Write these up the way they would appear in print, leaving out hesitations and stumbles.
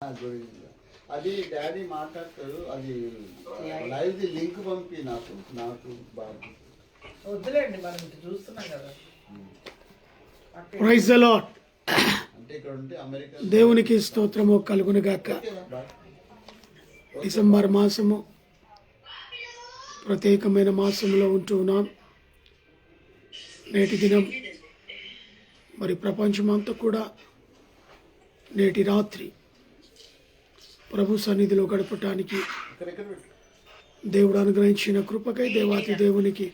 అది డాడీ మాట్లాడతారు. అది లైవ్ లింక్ పంపి నాకు బాగా వద్దులేండి, మనం ఇటు చూస్తున్నాం కదా. Praise the Lord. అంటే ఇక్కడ ఉంటే అమెరికా దేవునికి స్తోత్రము కలుగును గాక. డిసెంబర్ మాసము ప్రత్యేకమైన మాసంలో ఉంటూ ఉన్నాం. నేటి దినం మరి ప్రపంచమంతా కూడా నేటి రాత్రి ప్రభు సన్నిధిలో గడపటానికి దేవుడు అనుగ్రహించిన కృపకై దేవాతి దేవునికి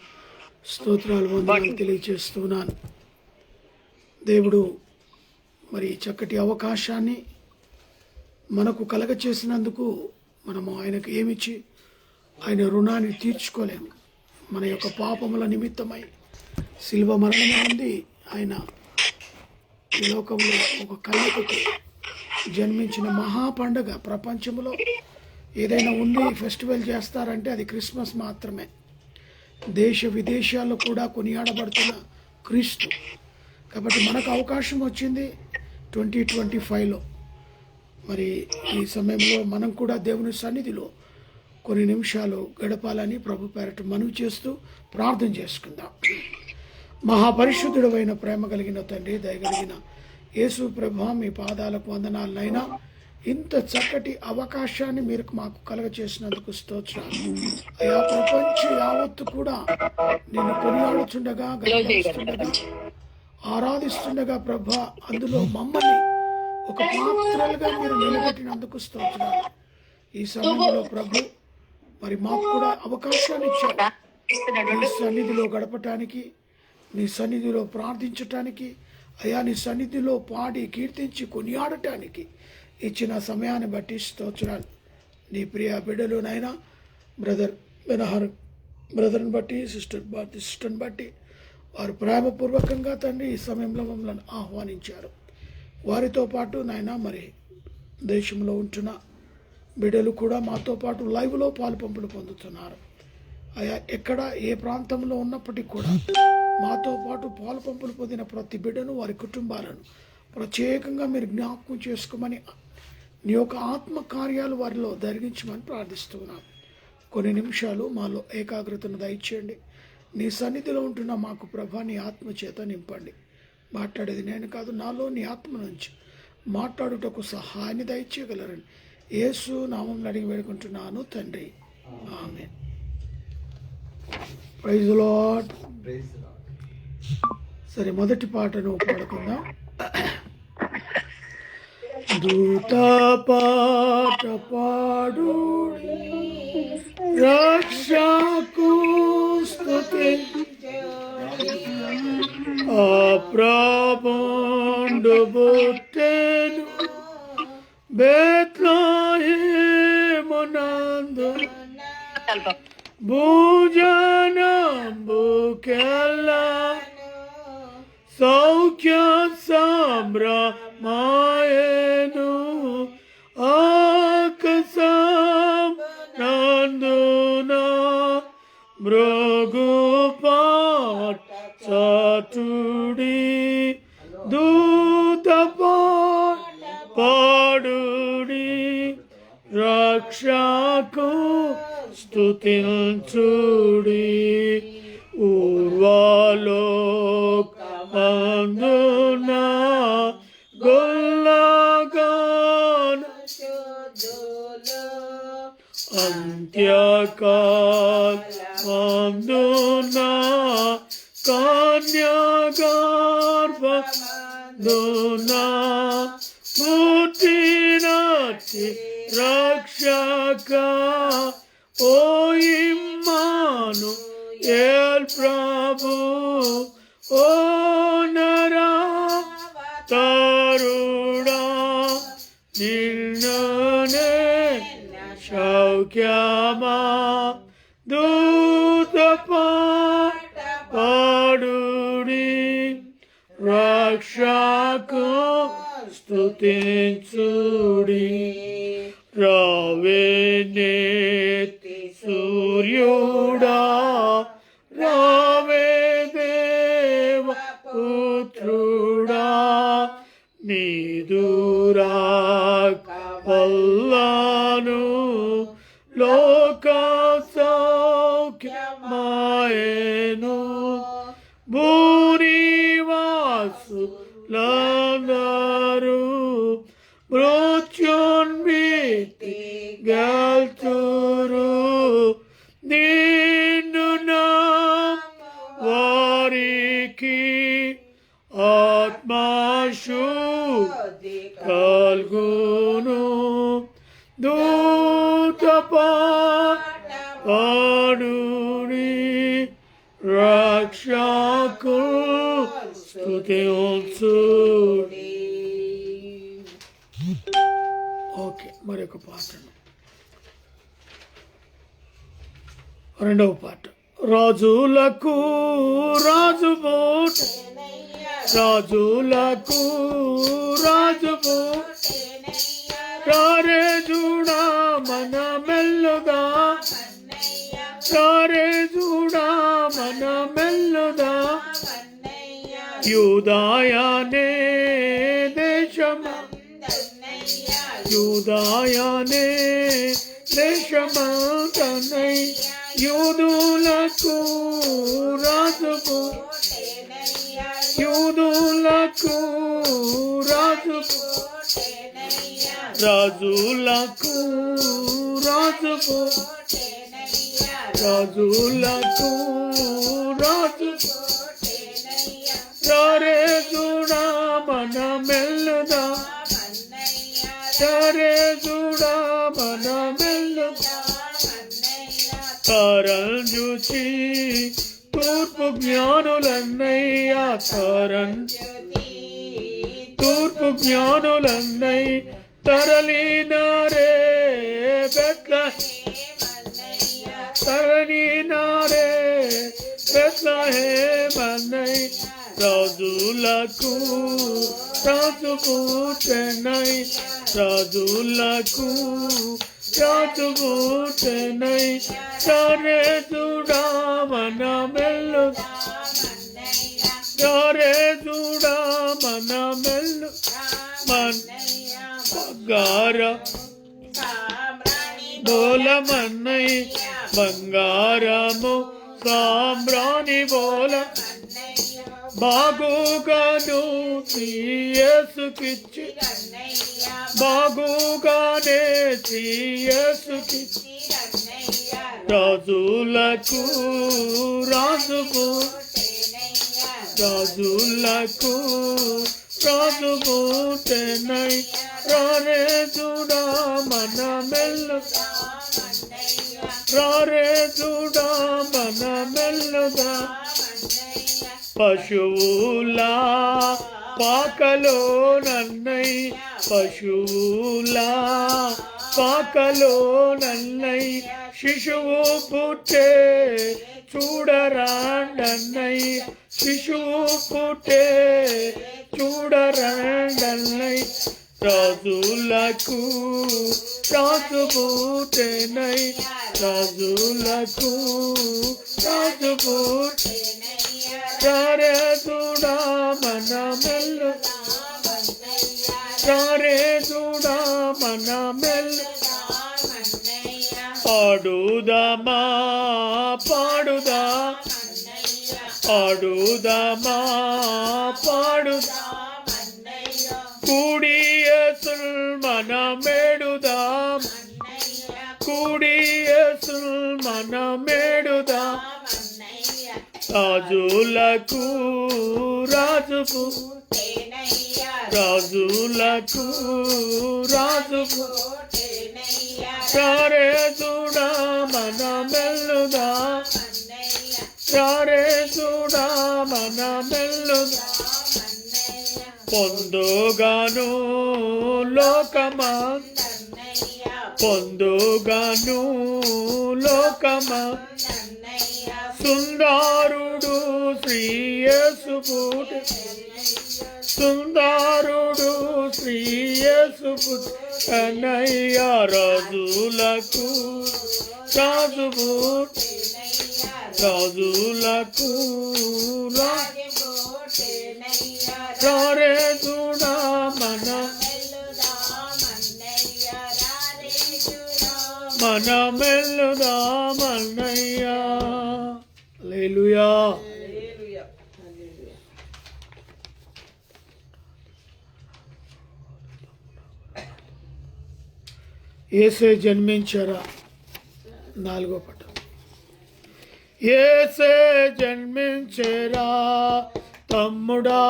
స్తోత్రాలు వందనాలు తెలియజేస్తున్నాను. దేవుడు మరి చక్కటి అవకాశాన్ని మనకు కలగచేసినందుకు మనము ఆయనకు ఏమిచ్చి ఆయన రుణాన్ని తీర్చుకోలేము. మన యొక్క పాపముల నిమిత్తమై శిల్వ మరణం నుండి ఆయన ఈ లోకంలో ఒక కన్యకకు జన్మించిన మహా పండుగ. ప్రపంచంలో ఏదైనా ఉంది ఫెస్టివల్ చేస్తారంటే అది క్రిస్మస్ మాత్రమే. దేశ విదేశాల్లో కూడా కొనియాడబడుతున్న క్రీస్తు. కాబట్టి మనకు అవకాశం వచ్చింది 2025లో. మరి ఈ సమయంలో మనం కూడా దేవుని సన్నిధిలో కొన్ని నిమిషాలు గడపాలని ప్రభు పేరట మనవి చేస్తూ ప్రార్థన చేసుకుందాం. మహాపరిశుద్ధుడు అయిన ప్రేమ కలిగిన తండ్రి, దయగలిగిన యేసు ప్రభు, మీ పాదాలకు వందనాలనైనా ఇంత చక్కటి అవకాశాన్ని మీరు మాకు కలగచేసినందుకు స్తోత్రాలు. అయా ప్రపంచ యావత్తు కూడా నిన్ను కొనియాడుచుండగా, గౌరవిస్తుండగా, ఆరాధిస్తుండగా ప్రభా, అందులో మమ్మల్ని ఒక పాత్రలుగా మీరు నిలబెట్టినందుకు స్తోత్రాలు. ఈ సమయంలో ప్రభు మరి మాకు కూడా అవకాశాన్ని ఇచ్చారు. నీ సన్నిధిలో గడపటానికి, నీ సన్నిధిలో ప్రార్థించటానికి, అయా నీ సన్నిధిలో పాడి కీర్తించి కొనియాడటానికి ఇచ్చిన సమయాన్ని బట్టి స్తోత్రాలు. నీ ప్రియ బిడ్డలునైనా బ్రదర్ బెనహర్ బ్రదర్ని బట్టి, సిస్టర్ని బట్టి వారు ప్రేమపూర్వకంగా తండ్రి ఈ సమయంలో మమ్మల్ని ఆహ్వానించారు. వారితో పాటు నాయన మరి దేశంలో ఉంటున్న బిడ్డలు కూడా మాతో పాటు లైవ్లో పాలు పంపులు పొందుతున్నారు. అయా ఎక్కడ ఏ ప్రాంతంలో ఉన్నప్పటికీ కూడా మాతో పాటు పాలు పంపులు పొందిన ప్రతి బిడ్డను, వారి కుటుంబాలను ప్రత్యేకంగా మీరు జ్ఞాపకం చేసుకోమని, నీ యొక్క ఆత్మ కార్యాలు వారిలో జరిగించమని ప్రార్థిస్తున్నాను. కొన్ని నిమిషాలు మాలో ఏకాగ్రతను దయచేయండి. నీ సన్నిధిలో ఉంటున్న మాకు ప్రభా నీ ఆత్మ చేత నింపండి. మాట్లాడేది నేను కాదు, నాలో నీ ఆత్మ నుంచి మాట్లాడుటకు సహాయాన్ని దయచేయగలరని యేసు నామంలో అడిగి వేడుకుంటున్నాను తండ్రి, ఆమేన్. Praise the lord. సరే, మొదటి పాటను పాడుకుందాం. దూత పాట పాడు, రక్షకు స్తుతి, ఆ ప్రభుండు పుట్టెను బెత్లెహేమునందు, భూజనంబుకెల్లా సౌఖ్య సంభ్రమాయెను, ఆకాశం నందున మృగుపాట్ చాటుడి, దూత పాడుడి, రక్షకు స్తుతించుడి, ఊర్వలోకమందున గొల్లగాన అంత్యకాలమందున కన్యాగర్భందున పుట్టినట్టి రక్షక, ఓ ఇమ్మానుయేల్ ప్రభు, ఓ నరవతారుడా, నిన్ననే సౌఖ్యమా, దూత పాడుడి, రక్షకు స్తుతించుడి, రావే నేతి సూర్యుడా, రావే దేవ పుత్రుడా, నీదురా వల్లాను లోక సౌఖ్యమాయెను భూనివాసులందరూ మృత్యున్భీతి గెల్చురు నిన్ను వారికి ఆత్మశుద్ధి కల్గును దూతపాడుని రక్షకు స్తుతించుడి. ఓకే, మరొక పాట, రెండవ పాట. రాజులకు రాజుబోట్ రాజులకు రాజుబోట్ రారే చూడా మన మెల్లుదా రారే చూడా మన మెల్లుదా యూదాయనే దేశమా యూదాయనే దేశమంతనై యూదులకు రాజుకు యూదులకు రాజుకు రాజులకు రాజుకు రాజులకు రాజుకు రారే చూడా మన మెల్లుదా రారే చూడా మన మెల్లుదా తారను చూచి తూర్పు జ్ఞానులన్నయ్యా తూర్పు జ్ఞానులన్నై తరలినారే తరలినారే బెత్లెహేమన్నై రాజులకు రాజుకు చెన్నై రాజులకు రాజుకు చెన్నై సారే చూడా మన మెల్లు సారే చూడా మన మెల్లు బంగార బోలమన్నై బంగారము సాంబ్రాణి బోల బాగుగాను యేసుకిచ్చి బాగుగానే యేసుకిచ్చి రాజులకు రాజుకు రాజులకు రాజుకు చెన్నై రారే చూడా మన మెల్లు రారే చూడా మన మెల్లుదా పశువుల పాకలో నన్నై పశువుల పాకలో నన్నై శిశువు పుట్టే చూడరాండన్నై శిశువు పుట్టే చూడరాండన్నై రాజులకు రాజు పుట్టెనై రాజులకు రాజు పుట్టే రారే చూడా మన మెల్లు రారే చూడా మన మెల్లు పాడుదామా పాడుదా పాడుదామా పాడుదా కూడియసుల్ మన మేడుదాం కూడియసుల్ మన మేడుదాం రాజులకు రాజుకు రాజులకు రాజుకు సారే చూడా మన మెల్లుదా సారే చూడా మన మెల్లుదా పొందుగాను లోకమా పొందుగాను లోకమా సుందరుడు శ్రీయేసు పుట్టే సుందరుడు శ్రీయేసు పుట్టే కన్నయ్య రాజులకు రాజు పుట్టే రాజులకు రారే చూడా మన మనమెల్లుదామన్నయ్యా. హల్లెలూయా. హల్లెలూయా. హల్లెలూయా. యేసే జన్మించరా 4వ పటం. యేసే జన్మించరా తమ్ముడా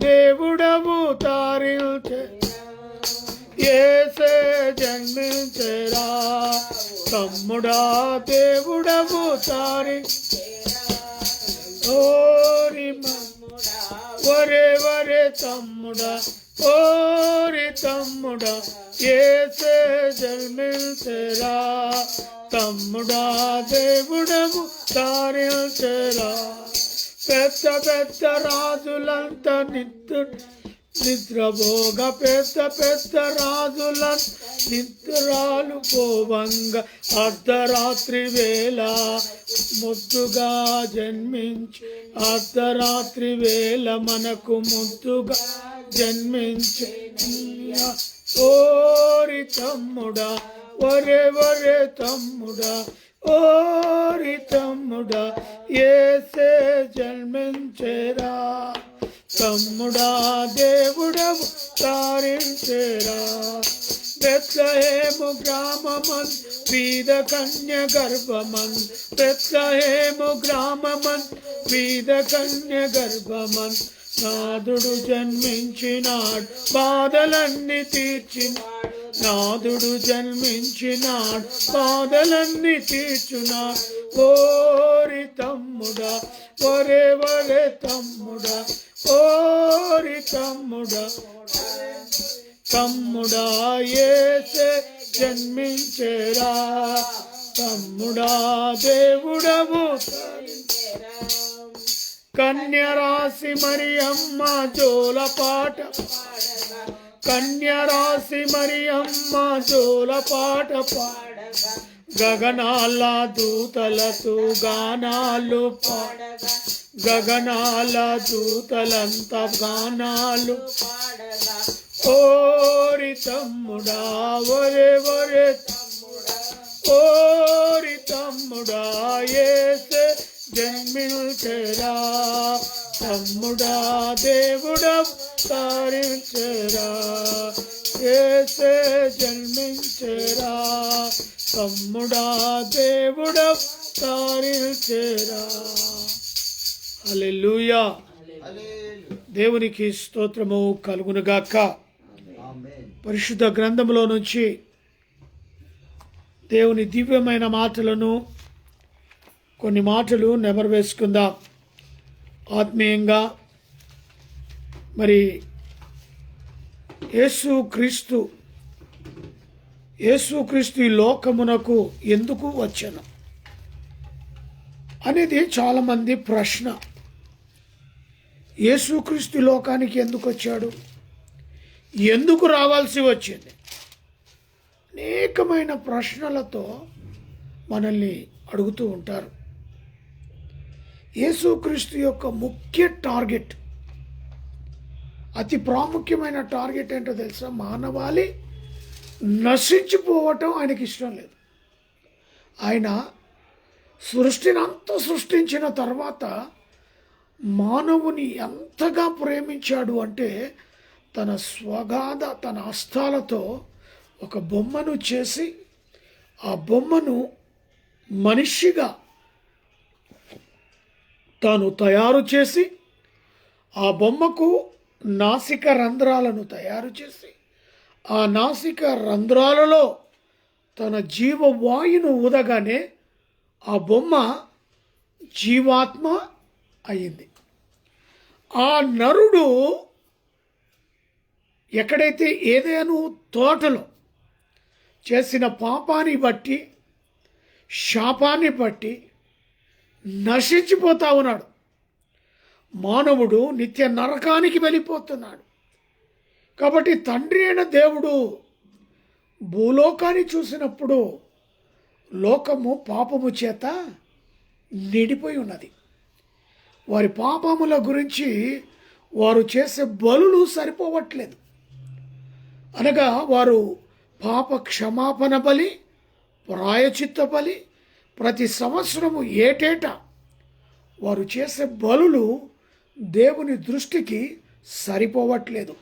దేవుడవు తారించే. యేసే జన్మించరా తమ్ముడా దేవుడవు తారి. ఓరి ఒరే ఒరే తమ్ముడా, ఓరి తమ్ముడా, యేసే జన్మించరా తమ్ముడా దేవుడవు తారించరా. పెద్ద పెద్ద రాజులంతా నిద్రపోగ, పెద్ద పెద్ద రాజులంతా నిద్రాలు పోవంగ, అర్ధరాత్రి వేళ ముద్దుగా జన్మించి, అర్ధరాత్రి వేళ మనకు ముద్దుగా జన్మించి. ఓరి తమ్ముడా, ఒరే ఒరే తమ్ముడా, ఓరి తమ్ముడా, యేసే జన్మించరా తమ్ముడా దేవుడవు తారించరా. బెత్లెహేము గ్రామమన్ బీద కన్య గర్భమన్, బెత్లెహేము గ్రామమన్ బీద కన్య గర్భమన్, నాదుడు జన్మించినాడు బాధలన్నీ తీర్చినాడు. నాదుడు జన్మించినాడు బాధలన్నీ తీర్చునాడు. ఓరి తమ్ముడా, ఒరే ఒరే తమ్ముడా, ఓరి తమ్ముడా, తమ్ముడా యేసే జన్మించరా తమ్ముడా దేవుడవు. కన్యరాశి మరియమ్మ జోలపాట, కన్యరాశి మరియమ్మ జోలపాట పాడగా, గగనాల దూతలతో గానాలు పాడగా, గగనాల దూతలంతా గానాలు పాడగా. ఓరి తమ్ముడా, ఒరే ఒరే తమ్ముడా, ఓరి తమ్ముడా, యేసే జన్మించరా తమ్ముడా దేవుడవు తారించరా. యేసే జన్మించరా తమ్ముడా దేవుడవు తారించరా. హల్లెలూయా. దేవునికి స్తోత్రము కలుగునుగాక. పరిశుద్ధ గ్రంథంలో నుంచి దేవుని దివ్యమైన మాటలను కొన్ని మాటలు నెమరు వేసుకుందాం. ఆత్మీయంగా మరి యేసుక్రీస్తు ఈ లోకమునకు ఎందుకు వచ్చెను అనేది చాలామంది ప్రశ్న. యేసుక్రీస్తు లోకానికి ఎందుకు వచ్చాడు, ఎందుకు రావాల్సి వచ్చింది, అనేకమైన ప్రశ్నలతో మనల్ని అడుగుతూ ఉంటారు. యేసుక్రీస్తు యొక్క ముఖ్య టార్గెట్, అతి ప్రాముఖ్యమైన టార్గెట్ ఏంటో తెలుసా? మానవాళి నశించిపోవటం ఆయనకి ఇష్టం లేదు. ఆయన సృష్టిని అంతా సృష్టించిన తర్వాత మానవుని ఎంతగా ప్రేమించాడు అంటే తన తన హస్తాలతో ఒక బొమ్మను చేసి ఆ బొమ్మను మనిషిగా తాను తయారు చేసి ఆ బొమ్మకు నాసిక రంధ్రాలను తయారు చేసి ఆ నాసిక రంధ్రాలలో తన జీవవాయును ఊదగానే ఆ బొమ్మ జీవాత్మ అయింది. ఆ నరుడు ఎక్కడైతే ఏదేను తోటలో చేసిన పాపాన్ని బట్టి శాపాన్ని బట్టి నశించిపోతా ఉన్నాడు. మానవుడు నిత్య నరకానికి వెళ్ళిపోతున్నాడు. కాబట్టి తండ్రి అయిన దేవుడు భూలోకాన్ని చూసినప్పుడు లోకము పాపము చేత నిండిపోయి ఉన్నది. వారి పాపముల గురించి వారు చేసే బలులు సరిపోవట్లేదు. అనగా వారు పాప క్షమాపణ బలి, ప్రాయచిత్త బలి, ప్రతి సంవత్సరము ఏటేటా వారు చేసే బలులు దేవుని దృష్టికి సరిపోవట్లేదు.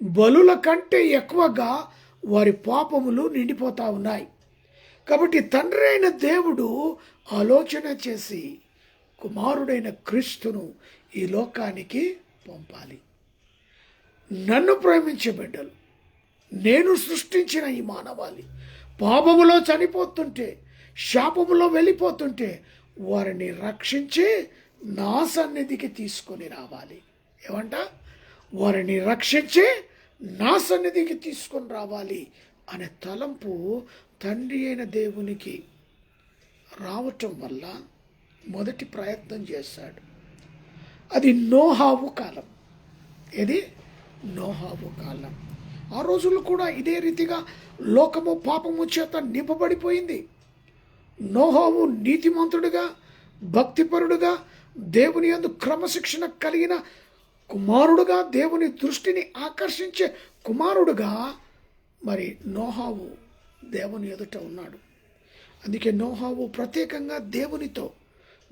బలుల కంటే ఎక్కువగా వారి పాపములు నిండిపోతా ఉన్నాయి. కాబట్టి తండ్రి అయిన దేవుడు ఆలోచన చేసి కుమారుడైన క్రీస్తును ఈ లోకానికి పంపాలి. నన్ను ప్రేమించే బిడ్డలు, నేను సృష్టించిన ఈ మానవాళి పాపములో చనిపోతుంటే, శాపములో వెళ్ళిపోతుంటే వారిని రక్షించి నా సన్నిధికి తీసుకొని రావాలి. ఏమంట? వారిని రక్షించి నా సన్నిధికి తీసుకొని రావాలి అనే తలంపు తండ్రి అయిన దేవునికి రావటం వల్ల మొదటి ప్రయత్నం చేశాడు. అది నోహావు కాలం. ఇది నోహావు కాలం. ఆ రోజుల్లో కూడా ఇదే రీతిగా లోకము పాపము చేత నింపబడిపోయింది. నోహావు నీతిమంతుడుగా, భక్తిపరుడుగా, దేవుని యందు క్రమశిక్షణ కలిగిన కుమారుడుగా, దేవుని దృష్టిని ఆకర్షించే కుమారుడుగా మరి నోహావు దేవుని ఎదుట ఉన్నాడు. అందుకే నోహావు ప్రత్యేకంగా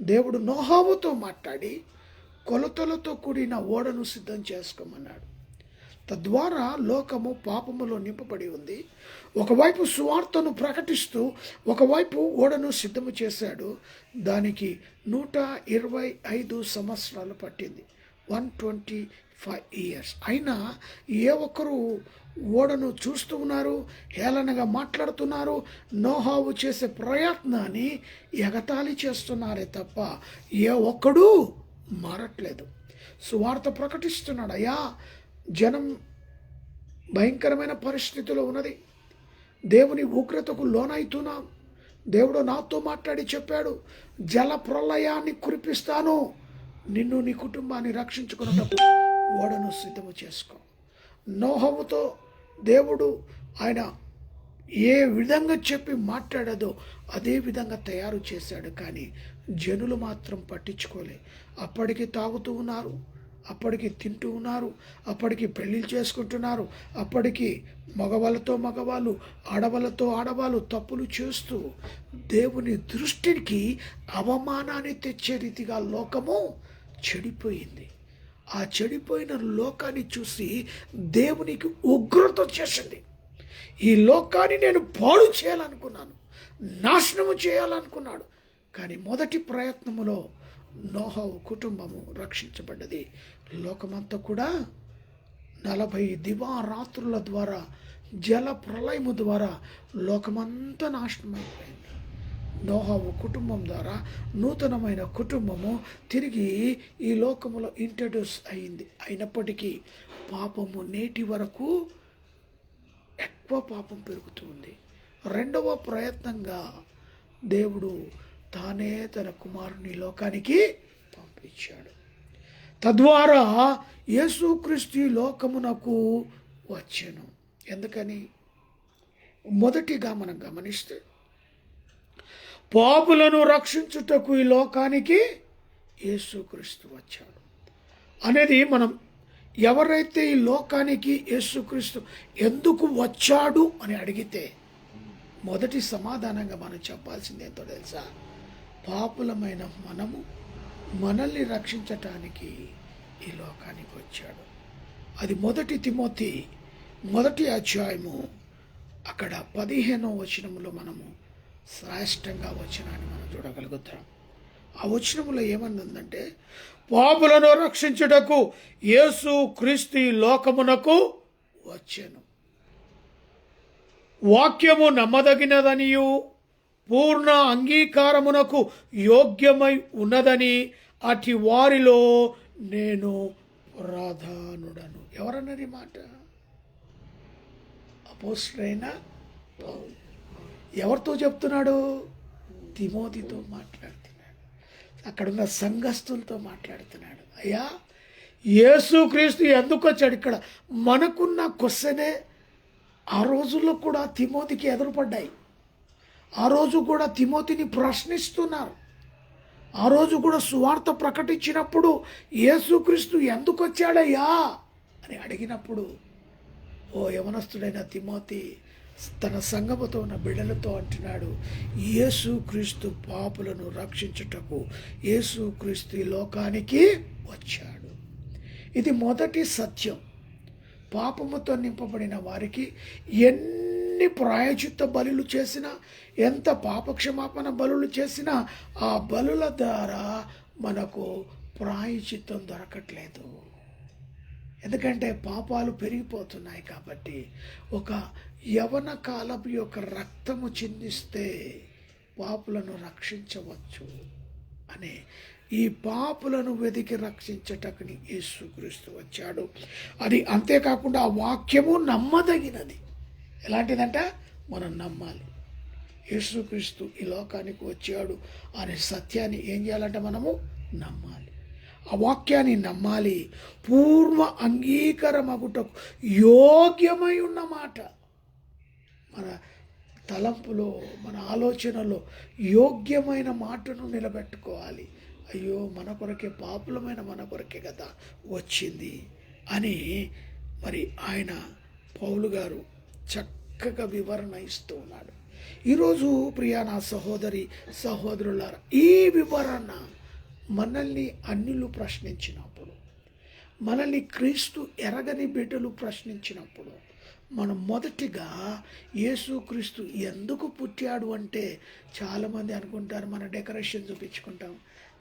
దేవుడు నోహావుతో మాట్లాడి కొలతలతో కూడిన ఓడను సిద్ధం చేసుకోమన్నాడు. తద్వారా లోకము పాపములో నింపబడి ఉంది. ఒకవైపు సువార్తను ప్రకటిస్తూ ఒకవైపు ఓడను సిద్ధము చేశాడు. దానికి 125 సంవత్సరాలు పట్టింది. 125 years. అయినా ఏ ఒక్కరు ఓడను చూస్తూ ఉన్నారు, హేళనగా మాట్లాడుతున్నారు, నోహావు చేసే ప్రయత్నాన్ని ఎగతాళి చేస్తున్నారే తప్ప ఏ ఒక్కడూ మారట్లేదు. సువార్త ప్రకటిస్తున్నాడు. అయ్యా, జనం భయంకరమైన పరిస్థితిలో ఉన్నది, దేవుని ఉగ్రతకు లోనవుతున్నాం. దేవుడు నాతో మాట్లాడి చెప్పాడు, జల ప్రళయాన్ని కురిపిస్తాను, నిన్ను నీ కుటుంబాన్ని రక్షించుకున్నప్పుడు ఓడను సిద్ధము చేసుకో. నోహవుతో దేవుడు ఆయన ఏ విధంగా చెప్పి మాట్లాడదో అదే విధంగా తయారు చేశాడు. కానీ జనులు మాత్రం పట్టించుకోలే. అప్పటికి తాగుతూ ఉన్నారు, అప్పటికి తింటూ ఉన్నారు, అప్పటికి పెళ్ళిళ్ళు చేసుకుంటున్నారు, అప్పటికి మగవాళ్ళతో మగవాళ్ళు, ఆడవాళ్ళతో ఆడవాళ్ళు తప్పులు చేస్తూ దేవుని దృష్టికి అవమానాన్ని తెచ్చే రీతిగా లోకము చెడిపోయింది. ఆ చెడిపోయిన లోకాన్ని చూసి దేవునికి ఉగ్రత వచ్చేసింది. ఈ లోకాన్ని నేను పాడు చేయాలనుకున్నాను, నాశనము చేయాలనుకున్నాడు. కానీ మొదటి ప్రయత్నములో నోహావు కుటుంబము రక్షించబడ్డది. లోకమంతా కూడా 40 దివారాత్రుల ద్వారా, జల ప్రళయము ద్వారా లోకమంతా నాశనమైపోయింది. నోహావు కుటుంబం ద్వారా నూతనమైన కుటుంబము తిరిగి ఈ లోకములో ఇంట్రడ్యూస్ అయింది. అయినప్పటికీ పాపము నేటి వరకు ఎక్కువ పాపం పెరుగుతుంది. రెండవ ప్రయత్నంగా దేవుడు తానే తన కుమారుని లోకానికి పంపించాడు. తద్వారా యేసుక్రీస్తు లోకమునకు వచ్చెను. ఎందుకని? మొదటిగా మనం గమనిస్తే పాపులను రక్షించుటకు ఈ లోకానికి యేసుక్రీస్తు వచ్చాడు అనేది మనం ఎవరైతే ఈ లోకానికి యేసుక్రీస్తు ఎందుకు వచ్చాడు అని అడిగితే మొదటి సమాధానంగా మనం చెప్పాల్సింది ఏంటో తెలుసా? పాపులమైన మనల్ని రక్షించటానికి ఈ లోకానికి వచ్చాడు. అది 1 తిమోతి 1వ అధ్యాయము అక్కడ 15వ వచనంలో మనము శ్రేష్టంగా వచనాన్ని మనం చూడగలుగుతాం. ఆ వచనంలో ఏమనుందంటే, పాపులను రక్షించుటకు యేసు క్రీస్తు లోకమునకు వచ్చెను. వాక్యము నమ్మదగినదనియు పూర్ణ అంగీకారమునకు యోగ్యమై ఉన్నదని అటి వారిలో నేను ప్రధానుడను. ఎవరన్నది మాట? అపోస్తలుడైన పౌలు. ఎవరితో చెప్తున్నాడు? తిమోతితో మాట్లాడుతున్నాడు. అక్కడున్న సంఘస్థులతో మాట్లాడుతున్నాడు. అయ్యా, యేసుక్రీస్తు ఎందుకు వచ్చాడు? ఇక్కడ మనకున్న క్వశ్చనే ఆ రోజుల్లో కూడా తిమోతికి ఎదురుపడ్డాయి. ఆ రోజు కూడా తిమోతిని ప్రశ్నిస్తున్నారు. ఆ రోజు కూడా సువార్త ప్రకటించినప్పుడు యేసుక్రీస్తు ఎందుకు వచ్చాడయ్యా అని అడిగినప్పుడు, ఓ యవనస్తుడైన తిమోతి, తన సంగముతో ఉన్న బిడ్డలతో అంటున్నాడు, యేసుక్రీస్తు పాపులను రక్షించుటకు యేసుక్రీస్తు ఈ లోకానికి వచ్చాడు. ఇది మొదటి సత్యం. పాపముతో నింపబడిన వారికి ఎన్ని ప్రాయచిత్త బలులు చేసినా, ఎంత పాపక్షమాపణ బలులు చేసినా ఆ బలుల ద్వారా మనకు ప్రాయచిత్తం దొరకట్లేదు. ఎందుకంటే పాపాలు పెరిగిపోతున్నాయి. కాబట్టి ఒక యవన కాలపు యొక్క రక్తము చిందిస్తే పాపులను రక్షించవచ్చు అనే ఈ పాపులను వెతికి రక్షించటకుని యేసుక్రీస్తు వచ్చాడు. అది అంతేకాకుండా ఆ వాక్యము నమ్మదగినది. ఎలాంటిదంట? మనం నమ్మాలి. యేసుక్రీస్తు ఈ లోకానికి వచ్చాడు అనే సత్యాన్ని ఏం చేయాలంటే మనము నమ్మాలి. ఆ వాక్యాన్ని నమ్మాలి. పూర్వ అంగీకారమగుటకు యోగ్యమై ఉన్న మాట. మన తలంపులో, మన ఆలోచనలో యోగ్యమైన మాటను నిలబెట్టుకోవాలి. అయ్యో, మన కొరకే, పాపులమైన మన కొరకే కదా వచ్చింది అని మరి ఆయన పౌలు గారు చక్కగా వివరణ ఇస్తూ ఉన్నాడు. ఈరోజు ప్రియా నా సహోదరి సహోదరులారా, ఈ వివరణ మనల్ని అన్యులు ప్రశ్నించినప్పుడు, మనల్ని క్రీస్తు ఎరగని బిడ్డలు ప్రశ్నించినప్పుడు, మనం మొదటిగా యేసుక్రీస్తు ఎందుకు పుట్టాడు అంటే, చాలామంది అనుకుంటారు మన డెకరేషన్ చూపించుకుంటాం,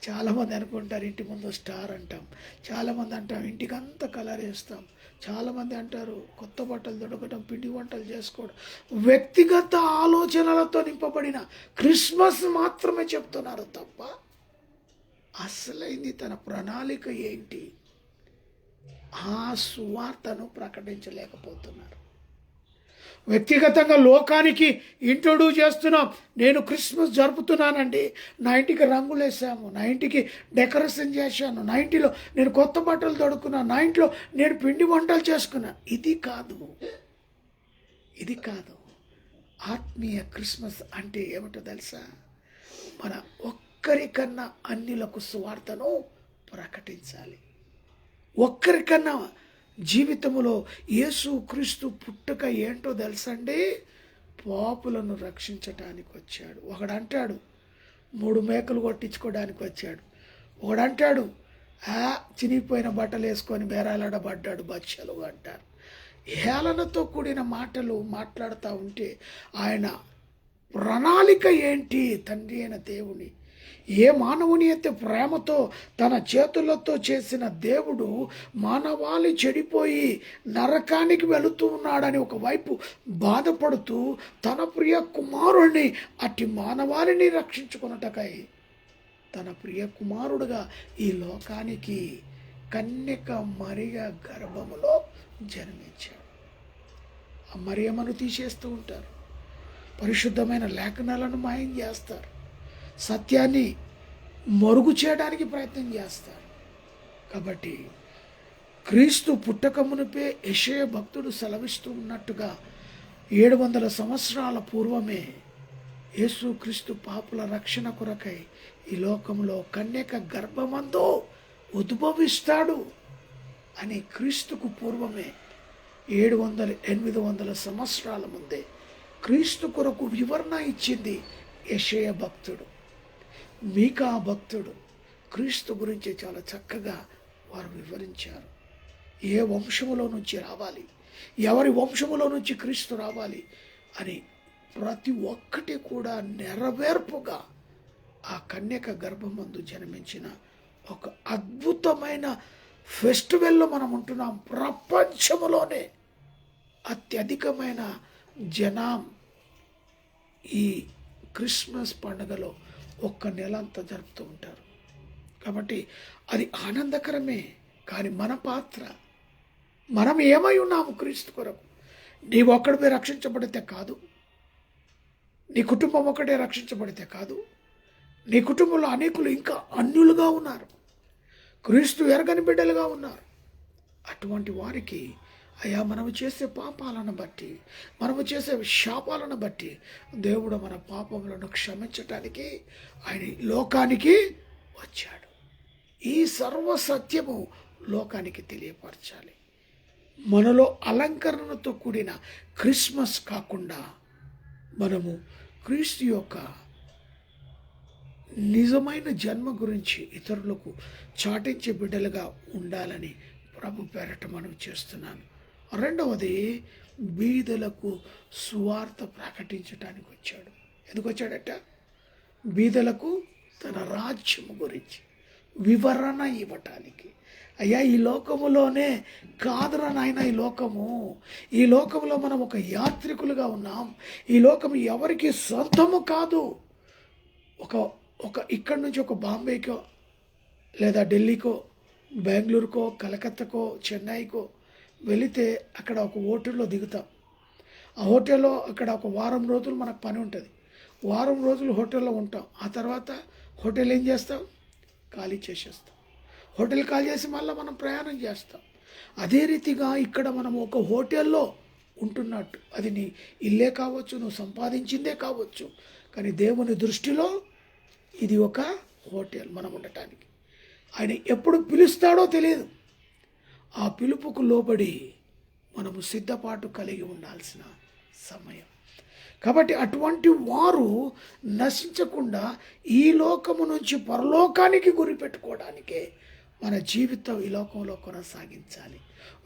చాలామంది అనుకుంటారు ఇంటి ముందు స్టార్ అంటాం, చాలామంది అంటాం ఇంటికి అంతా కలర్ వేస్తాం, చాలామంది అంటారు కొత్త బట్టలు దొరకటం, పిండి వంటలు చేసుకోవడం. వ్యక్తిగత ఆలోచనలతో నింపబడిన క్రిస్మస్ మాత్రమే చెప్తున్నారు తప్ప అసలైంది తన ప్రణాళిక ఏంటి, ఆ సువార్తను ప్రకటించలేకపోతున్నారు. వ్యక్తిగతంగా లోకానికి ఇంట్రొడ్యూస్ చేస్తున్నాం. నేను క్రిస్మస్ జరుపుతున్నానండి, నా ఇంటికి రంగులు వేసాము, నా ఇంటికి డెకరేషన్ చేశాను, నా ఇంటిలో నేను కొత్త బట్టలు తొడుక్కున్నాను, నా ఇంట్లో నేను పిండి వంటలు చేసుకున్నాను. ఇది కాదు, ఇది కాదు. ఆత్మీయ క్రిస్మస్ అంటే ఏమిటో తెలుసా? మన ఒక్కరికన్నా అన్యులకు సువార్తను ప్రకటించాలి. ఒక్కరికన్నా జీవితంలో యేసుక్రీస్తు పుట్టుక ఏంటో తెలుసండి? పాపులను రక్షించటానికి వచ్చాడు. ఒకడంటాడు 3 మేకలు కొట్టించుకోవడానికి వచ్చాడు. ఒకడంటాడు చినిగిపోయిన బట్టలు వేసుకొని బేరాలాడబడ్డాడు, బచ్చలు అంటారు. హేళనతో కూడిన మాటలు మాట్లాడుతూ ఉంటే ఆయన ప్రణాళిక ఏంటి? తండ్రి అయిన దేవుని, ఏ మానవుని అయితే ప్రేమతో తన చేతులతో చేసిన దేవుడు మానవాళి చెడిపోయి నరకానికి వెళుతూ ఉన్నాడని ఒకవైపు బాధపడుతూ తన ప్రియ కుమారుడిని అట్టి మానవాళిని రక్షించుకున్నటకై తన ప్రియ కుమారుడుగా ఈ లోకానికి కన్యక మరియ గర్భములో జన్మించాడు. ఆ మరియమ్మను తీసేస్తూ ఉంటారు, పరిశుద్ధమైన లేఖనాలను మాయం చేస్తారు, సత్యాన్ని మరుగు చేయడానికి ప్రయత్నం చేస్తారు. కాబట్టి క్రీస్తు పుట్టక మునిపే యెషయా భక్తుడు సెలవిస్తూ ఉన్నట్టుగా 700 సంవత్సరాల పూర్వమే యేసుక్రీస్తు పాపుల రక్షణ కొరకై ఈ లోకంలో కన్యక గర్భమందు ఉద్భవిస్తాడు అని క్రీస్తుకు పూర్వమే 700-800 సంవత్సరాల ముందే క్రీస్తు కొరకు వివరణ ఇచ్చింది యెషయా భక్తుడు. మీకా భక్తుడు క్రీస్తు గురించి చాలా చక్కగా వారు వివరించారు. ఏ వంశములో నుంచి రావాలి, ఎవరి వంశములో నుంచి క్రీస్తు రావాలి అని ప్రతి ఒక్కటి కూడా నెరవేర్పుగా ఆ కన్యక గర్భమందు జన్మించిన ఒక అద్భుతమైన ఫెస్టివల్లో మనం ఉంటున్నాం. ప్రపంచములోనే అత్యధికమైన జనం ఈ క్రిస్మస్ పండుగలో 1 నెల అంతా జరుపుతూ ఉంటారు. కాబట్టి అది ఆనందకరమే. కానీ మన పాత్ర, మనం ఏమై ఉన్నాము క్రీస్తు కొరకు? నీవు ఒక్కడిపై రక్షించబడితే కాదు, నీ కుటుంబం ఒక్కటే రక్షించబడితే కాదు, నీ కుటుంబంలో అనేకులు ఇంకా అన్యులుగా ఉన్నారు, క్రీస్తు ఎరగని బిడ్డలుగా ఉన్నారు. అటువంటి వారికి అయ్యా మనము చేసే పాపాలను బట్టి, మనము చేసే శాపాలను బట్టి దేవుడు మన పాపములను క్షమించటానికి ఆయన లోకానికి వచ్చాడు. ఈ సర్వ సత్యము లోకానికి తెలియపరచాలి. మనలో అలంకరణతో కూడిన క్రిస్మస్ కాకుండా మనము క్రీస్తు యొక్క నిజమైన జన్మ గురించి ఇతరులకు చాటించే బిడ్డలుగా ఉండాలని ప్రభు పేరట మనం చేస్తున్నాను. రెండవది, బీదలకు సువార్త ప్రకటించడానికి వచ్చాడు. ఎందుకు వచ్చాడట? బీదలకు తన రాజ్యము గురించి వివరణ ఇవ్వటానికి. అయ్యా, ఈ లోకములోనే కాదురా నాయన, ఈ లోకములో మనం ఒక యాత్రికులుగా ఉన్నాం. ఈ లోకము ఎవరికి సొంతము కాదు. ఒక ఇక్కడి నుంచి ఒక బాంబేకో లేదా ఢిల్లీకో బెంగళూరుకో కలకత్తాకో చెన్నైకో వెళితే అక్కడ ఒక హోటల్లో దిగుతాం. ఆ హోటల్లో అక్కడ ఒక వారం రోజులు మనకు పని ఉంటుంది. వారం రోజులు హోటల్లో ఉంటాం. ఆ తర్వాత హోటల్ ఏం చేస్తాం? ఖాళీ చేసేస్తాం. హోటల్ ఖాళీ చేసి మళ్ళీ మనం ప్రయాణం చేస్తాం. అదే రీతిగా ఇక్కడ మనం ఒక హోటల్లో ఉంటున్నట్టు. అది నీ ఇల్లే కావచ్చు, నువ్వు సంపాదించిందే కావచ్చు, కానీ దేవుని దృష్టిలో ఇది ఒక హోటల్ మనం ఉండటానికి. ఆయన ఎప్పుడు పిలుస్తాడో తెలియదు. ఆ పిలుపుకు లోబడి మనము సిద్ధపాటు కలిగి ఉండాల్సిన సమయం. కాబట్టి అటువంటి వారు నశించకుండా ఈ లోకము నుంచి పరలోకానికి గురి పెట్టుకోవడానికే మన జీవితం ఈ లోకంలో కొనసాగించాలి.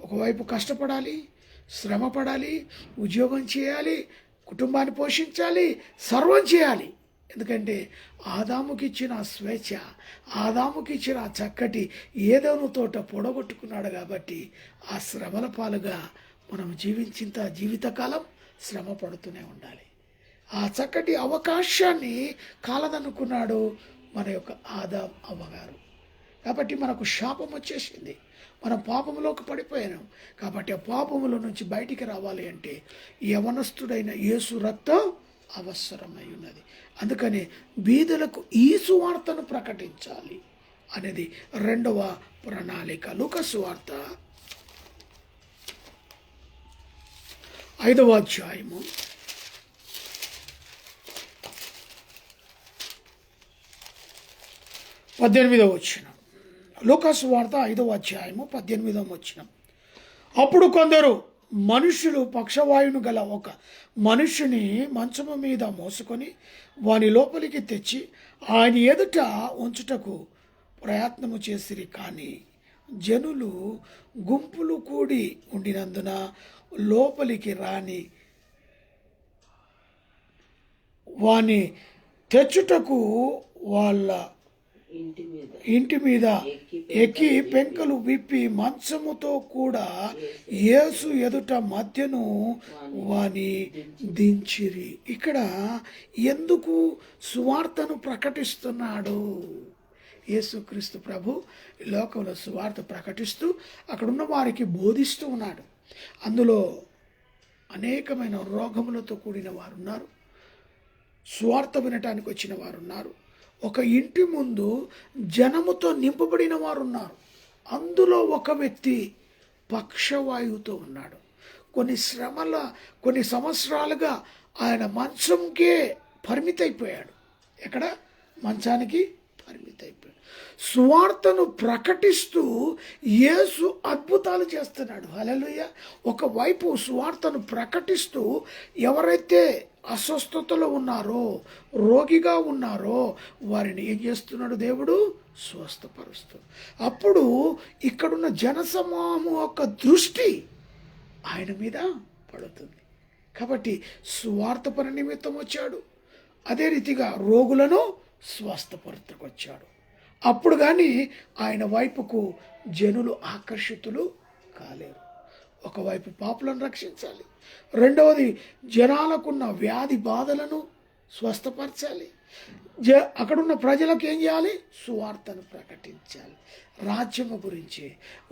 ఒకవైపు కష్టపడాలి, శ్రమ పడాలి, ఉద్యోగం చేయాలి, కుటుంబాన్ని పోషించాలి, సర్వం చేయాలి. ఎందుకంటే ఆదాముకిచ్చిన స్వేచ్ఛ, ఆదాముకిచ్చిన చక్కటి ఏదోను తోట పొడగొట్టుకున్నాడు. కాబట్టి ఆ శ్రమల పాలుగా మనం జీవించేంత జీవితకాలం శ్రమ పడుతూనే ఉండాలి. ఆ చక్కటి అవకాశాన్ని కాలదనుకున్నాడు మన యొక్క ఆదాం అవ్వగారు. కాబట్టి మనకు శాపం వచ్చేసింది, మనం పాపములోకి పడిపోయాను. కాబట్టి ఆ పాపముల నుంచి బయటికి రావాలి అంటే యవనస్తుడైన యేసు రక్తం అవసరమై ఉన్నది. అందుకని బీదలకు ఈ సువార్తను ప్రకటించాలి అనేది రెండవ ప్రణాళిక. లూకా సువార్త 5వ అధ్యాయము 18వ వచనం. లూకా సువార్త 5వ అధ్యాయము 18వ వచనం. అప్పుడు కొందరు మనుషులు పక్షవాయువును గల ఒక మనుషుని మంచము మీద మోసుకొని వాని లోపలికి తెచ్చి ఆయన ఎదుట ఉంచుటకు ప్రయత్నము చేసిరి. కానీ జనులు గుంపులు కూడి ఉండినందున లోపలికి రాని వాని తెచ్చుటకు వాళ్ళ ఇంటి మీద ఎక్కి పెంకలు విప్పి మంచముతో కూడా యేసు ఎదుట మధ్యను వాని దించిరి. ఇక్కడ ఎందుకు సువార్తను ప్రకటిస్తున్నాడు? యేసుక్రీస్తు ప్రభు లోకంలో సువార్త ప్రకటిస్తూ అక్కడున్న వారికి బోధిస్తూ ఉన్నాడు. అందులో అనేకమైన రోగములతో కూడిన వారు ఉన్నారు, సువార్త వినటానికి వచ్చిన వారు ఉన్నారు, ఒక ఇంటి ముందు జనముతో నింపబడిన వారు ఉన్నారు. అందులో ఒక వ్యక్తి పక్షవాయువుతో ఉన్నాడు. కొన్ని సంవత్సరాలుగా ఆయన మంచంకే పరిమితైపోయాడు. ఎక్కడ? మంచానికి పరిమితైపోయాడు. సువార్తను ప్రకటిస్తూ యేసు అద్భుతాలు చేస్తున్నాడు. హల్లెలూయా. ఒకవైపు సువార్తను ప్రకటిస్తూ ఎవరైతే అస్వస్థతలో ఉన్నారో, రోగిగా ఉన్నారో వారిని ఏం చేస్తున్నాడు? దేవుడు స్వస్థపరుస్తాడు. అప్పుడు ఇక్కడున్న జనసమూహము యొక్క దృష్టి ఆయన మీద పడుతుంది. కాబట్టి సువార్త పని నిమిత్తం వచ్చాడు. అదే రీతిగా రోగులను స్వస్థపరుచుకొచ్చాడు. అప్పుడు కానీ ఆయన వైపుకు జనులు ఆకర్షితులు కాలేరు. ఒకవైపు పాపులను రక్షించాలి, రెండవది జనాలకున్న వ్యాధి బాధలను స్వస్థపరచాలి, అక్కడున్న ప్రజలకు ఏం చేయాలి? సువార్తను ప్రకటించాలి. రాజ్యము గురించి,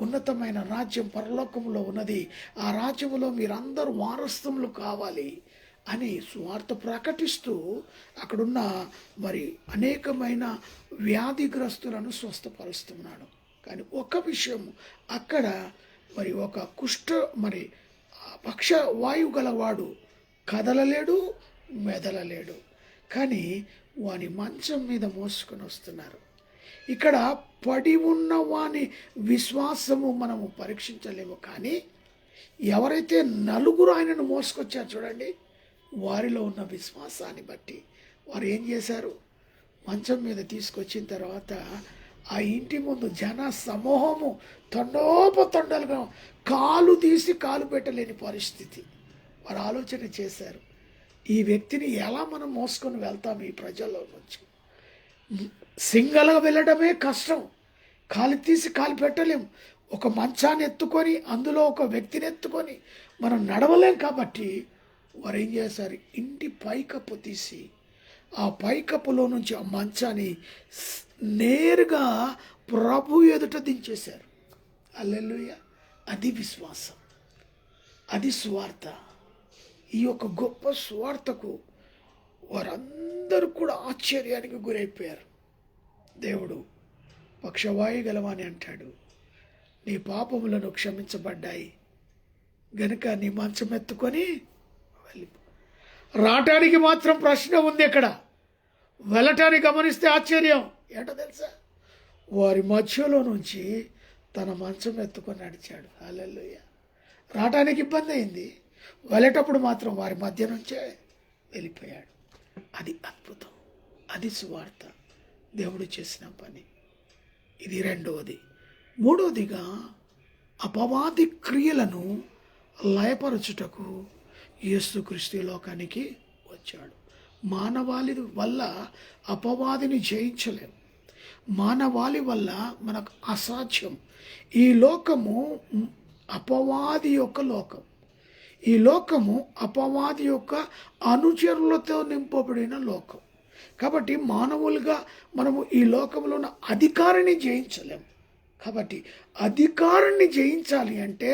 ఉన్నతమైన రాజ్యం పరలోకములో ఉన్నది, ఆ రాజ్యములో మీరందరూ వారసత్వములు కావాలి అని సువార్త ప్రకటిస్తూ అక్కడున్న అనేకమైన వ్యాధిగ్రస్తులను స్వస్థపరుస్తున్నాడు. కానీ ఒక విషయం, అక్కడ ఒక పక్ష వాయువు గలవాడు కదలలేడు, మెదలలేడు, కానీ వాని మంచం మీద మోసుకొని వస్తున్నారు. ఇక్కడ పడి ఉన్న వాని విశ్వాసము మనము పరీక్షించలేము, కానీ ఎవరైతే నలుగురు ఆయనను మోసుకొచ్చారు చూడండి, వారిలో ఉన్న విశ్వాసాన్ని బట్టి వారు ఏం చేశారు, మంచం మీద తీసుకొచ్చిన తర్వాత ఆ ఇంటి ముందు జన సమూహము తండోపతండలుగా కాలు తీసి కాలు పెట్టలేని పరిస్థితి. వారు ఆలోచన చేశారు, ఈ వ్యక్తిని ఎలా మనం మోసుకొని వెళ్తాం ఈ ప్రజల్లో నుంచి. సింగల్గా వెళ్ళడమే కష్టం, కాలు తీసి కాలు పెట్టలేం. ఒక మంచాన్ని ఎత్తుకొని అందులో ఒక వ్యక్తిని ఎత్తుకొని మనం నడవలేం. కాబట్టి వారు ఏం చేశారు, ఇంటి పైకప్పు తీసి ఆ పైకప్పులో నుంచి ఆ మంచాన్ని నేరుగా ప్రభు ఎదుట దించేశారు. హల్లెలూయా. అది విశ్వాసం, అది స్వార్థ. ఈ యొక్క గొప్ప స్వార్థకు వారందరూ కూడా ఆశ్చర్యానికి గురైపోయారు. దేవుడు పక్షవాయు గలవాని అంటాడు, నీ పాపములను క్షమించబడ్డాయి గనుక నీ మంచం ఎత్తుకొని వెళ్ళిపో. రావటానికి మాత్రం ప్రశ్న ఉంది, ఇక్కడ వెళ్ళటానికి గమనిస్తే ఆశ్చర్యం ఏంటో తెలుసా, వారి మధ్యలో నుంచి తన మంచం ఎత్తుకొని నడిచాడు. హల్లెలూయా. రావటానికి ఇబ్బంది అయింది, వెళ్ళేటప్పుడు మాత్రం వారి మధ్య నుంచే వెళ్ళిపోయాడు. అది అద్భుతం, అది సువార్త, దేవుడు చేసిన పని. ఇది రెండవది. మూడవదిగా అపవాది క్రియలను లయపరచుటకు యేసుక్రీస్తు లోకానికి వచ్చాడు. మానవాళి వల్ల అపవాదిని జయించలేం, మానవాళి వల్ల మనకు అసాధ్యం. ఈ లోకము అపవాది యొక్క లోకం, ఈ లోకము అపవాది యొక్క అనుచరులతో నింపబడిన లోకం. కాబట్టి మానవులుగా మనము ఈ లోకంలో ఉన్న అధికారిని జయించలేం. కాబట్టి అధికారాన్ని జయించాలి అంటే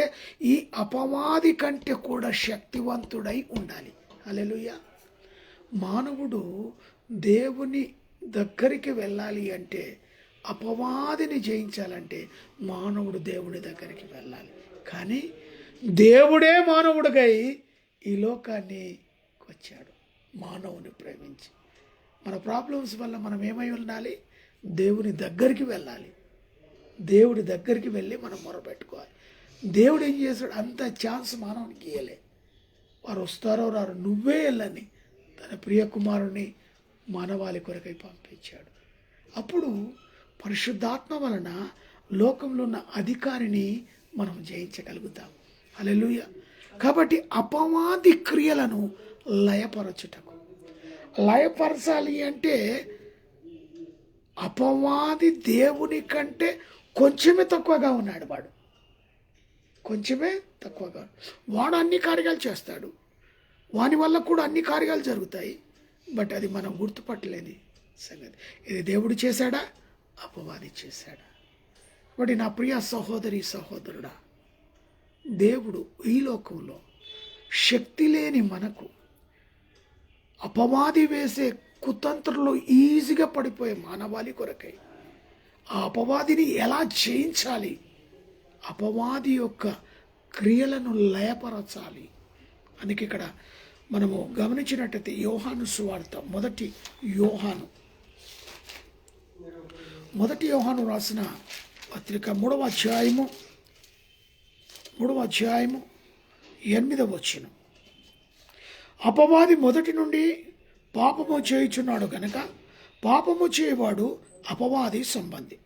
ఈ అపవాది కంటే కూడా శక్తివంతుడై ఉండాలి. హల్లెలూయా. మానవుడు దేవుని దగ్గరికి వెళ్ళాలి అంటే, అపవాదిని జయించాలంటే మానవుడు దేవుని దగ్గరికి వెళ్ళాలి. కానీ దేవుడే మానవుడిగై ఈ లోకాన్ని వచ్చాడు, మానవుని ప్రేమించి. మన ప్రాబ్లమ్స్ వల్ల మనం ఏమై ఉండాలి, దేవుని దగ్గరికి వెళ్ళాలి. దేవుడి దగ్గరికి వెళ్ళి మనం మొరపెట్టుకోవాలి. దేవుడు ఏం చేశాడు, అంత ఛాన్స్ మానవునికి ఇయ్యలే. వారు వస్తారో రారు, నువ్వే వెళ్ళని తన ప్రియ కుమారుని మానవాళి కొరకై పంపించాడు. అప్పుడు పరిశుద్ధాత్మ వలన లోకంలో ఉన్న అధికారిని మనం జయించగలుగుతాం. హల్లెలూయా. కాబట్టి అపవాది క్రియలను లయపరచుటకు, లయపరచాలి అంటే అపవాది దేవుని కంటే కొంచెమే తక్కువగా ఉన్నాడు. వాడు కొంచెమే తక్కువగా, వాడు అన్ని కార్యాలు చేస్తాడు, వాని వల్ల కూడా అన్ని కార్యాలు జరుగుతాయి. బట్ అది మనం గుర్తుపట్టలేని సంగతి. ఇది దేవుడు చేశాడా, అపవాది చేశాడా? కాబట్టి నా ప్రియ సహోదరి సహోదరుడా, దేవుడు ఈ లోకంలో శక్తి లేని మనకు అపవాది వేసే కుతంత్రంలో ఈజీగా పడిపోయే మానవాళి కొరకై ఆ అపవాదిని ఎలా జయించాలి, అపవాది యొక్క క్రియలను లయపరచాలి. అందుకే ఇక్కడ మనము గమనించినట్టయితే యోహాను సువార్త మొదటి యోహాను రాసిన పత్రిక 3వ అధ్యాయము 8వ వచనం, అపవాది మొదటి నుండి పాపము చేయుచున్నాడు కనుక పాపము చేయవాడు అపవాది సంబంధి.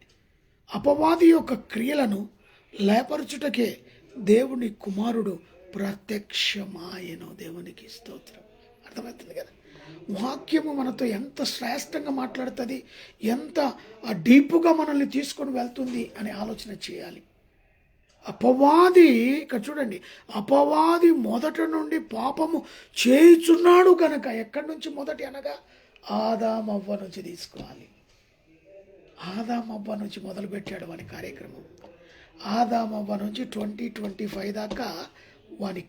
అపవాది యొక్క క్రియలను లయపరచుటకే దేవుని కుమారుడు ప్రత్యక్షమాయను. దేవునికి స్తోత్రం. అర్థమవుతుంది కదా, వాక్యము మనతో ఎంత శ్రేష్టంగా మాట్లాడుతుంది, ఎంత డీప్గా మనల్ని తీసుకొని వెళ్తుంది అని ఆలోచన చేయాలి. అపవాది, ఇక్కడ చూడండి, అపవాది మొదట నుండి పాపము చేయుచున్నాడు కనుక, ఎక్కడి నుంచి మొదటి అనగా ఆదామవ్వ నుంచి తీసుకోవాలి. ఆదామవ్వ నుంచి మొదలుపెట్టాడు వాని కార్యక్రమం. ఆదామవ్వ నుంచి 2025 దాకా వాని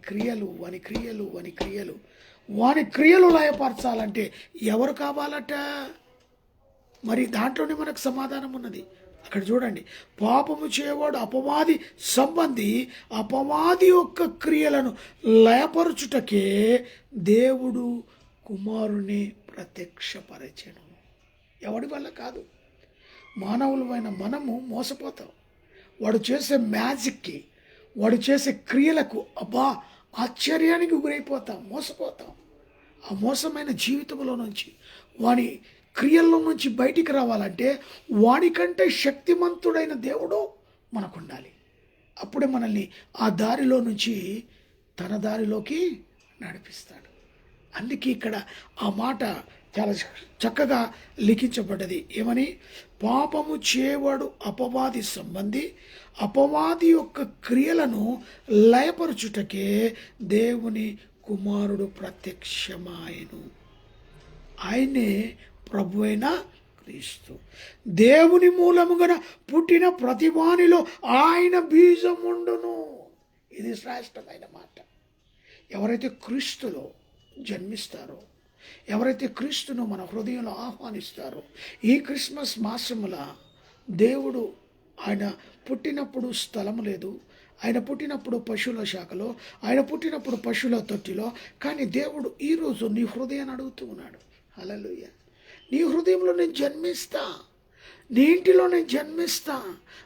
క్రియలు లయపరచాలంటే ఎవరు కావాలట? మరి దాంట్లోనే మనకు సమాధానం ఉన్నది. అక్కడ చూడండి, పాపము చేయవాడు అపవాది సంబంధి, అపవాది యొక్క క్రియలను లయపరచుటకే దేవుడు కుమారుని ప్రత్యక్షపరచెను. ఎవడి వల్ల కాదు, మానవులమైన మనము మోసపోతాం. వాడు చేసే మ్యాజిక్కి, వాడు చేసే క్రియలకు అబ్బా ఆశ్చర్యానికి గురైపోతాం, మోసపోతాం. ఆ మోసమైన జీవితంలో నుంచి వాని క్రియల్లో నుంచి బయటికి రావాలంటే వానికంటే శక్తిమంతుడైన దేవుడు మనకు ఉండాలి. అప్పుడే మనల్ని ఆ దారిలో నుంచి తన దారిలోకి నడిపిస్తాడు. అందుకే ఇక్కడ ఆ మాట చాలా చక్కగా లిఖించబడ్డది. ఏమని? పాపము చేయవాడు అపవాది సంబంధి, అపవాది యొక్క క్రియలను లయపరచుటకే దేవుని కుమారుడు ప్రత్యక్షమాయను. ఆయనే ప్రభు అయిన క్రీస్తు. దేవుని మూలముగా పుట్టిన ప్రతి వానిలో ఆయన బీజం ఉండును. ఇది శ్రేష్టమైన మాట. ఎవరైతే క్రీస్తులో జన్మిస్తారో, ఎవరైతే క్రీస్తును మన హృదయంలో ఆహ్వానిస్తారో, ఈ క్రిస్మస్ మాసముల దేవుడు ఆయన పుట్టినప్పుడు స్థలము లేదు, ఆయన పుట్టినప్పుడు పశువుల శాఖలో, ఆయన పుట్టినప్పుడు పశువుల తొట్టిలో, కానీ దేవుడు ఈరోజు నీ హృదయాన్ని అడుగుతూ ఉన్నాడు. హల్లెలూయా. నీ హృదయంలో నేను జన్మిస్తా, నీ ఇంటిలో నేను జన్మిస్తా,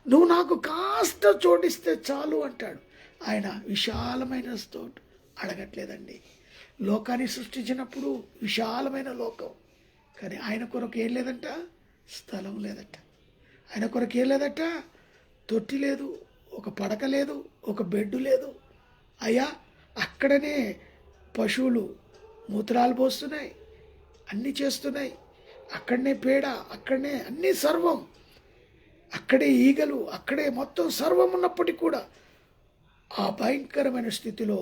నువ్వు నాకు కాస్త చోటిస్తే చాలు అంటాడు. ఆయన విశాలమైన చోటు అడగట్లేదండి. లోకాన్ని సృష్టించినప్పుడు విశాలమైన లోకం, కానీ ఆయన కొరకు ఏం లేదంట? స్థలం లేదట. ఆయన కొరకు ఏం లేదట? తొట్టి లేదు, ఒక పడక లేదు, ఒక బెడ్ లేదు. అయ్యా అక్కడనే పశువులు మూత్రాలు పోస్తున్నాయి, అన్నీ చేస్తున్నాయి, అక్కడనే పేడ, అక్కడనే అన్నీ సర్వం, అక్కడే ఈగలు, అక్కడే మొత్తం సర్వం ఉన్నప్పటికీ కూడా ఆ భయంకరమైన స్థితిలో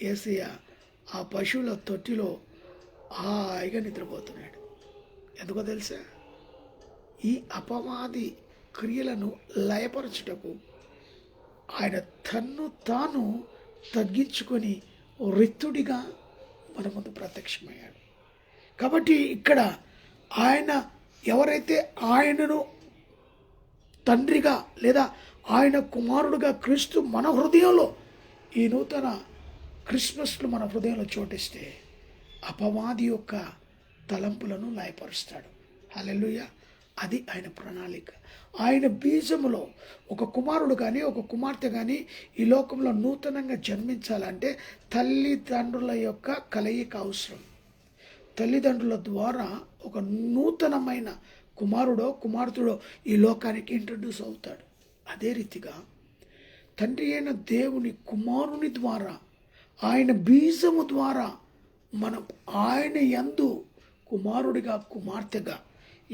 యేసయ్య ఆ పశువుల తొట్టిలో హాయిగా నిద్రపోతున్నాడు. ఎందుకో తెలుసా? ఈ అపవాది క్రియలను లయపరచుటకు ఆయన తన్ను తాను తగ్గించుకొని రిక్తుడిగా మన ముందు ప్రత్యక్షమయ్యాడు. కాబట్టి ఇక్కడ ఆయన ఎవరైతే ఆయనను తండ్రిగా లేదా ఆయన కుమారుడుగా క్రీస్తు మన హృదయంలో ఈ నూతన క్రిస్మస్లు మన హృదయంలో చోటిస్తే అపవాది యొక్క తలంపులను లయపరుస్తాడు. హల్లెలూయా. అది ఆయన ప్రణాళిక. ఆయన బీజములో ఒక కుమారుడు కానీ ఒక కుమార్తె కానీ ఈ లోకంలో నూతనంగా జన్మించాలంటే తల్లిదండ్రుల యొక్క కలయిక అవసరం. తల్లిదండ్రుల ద్వారా ఒక నూతనమైన కుమారుడో కుమార్తెడో ఈ లోకానికి ఇంట్రడ్యూస్ అవుతాడు. అదే రీతిగా తండ్రి అయిన దేవుని కుమారుని ద్వారా, ఆయన బీజము ద్వారా మనం ఆయన యందు కుమారుడిగా కుమార్తెగా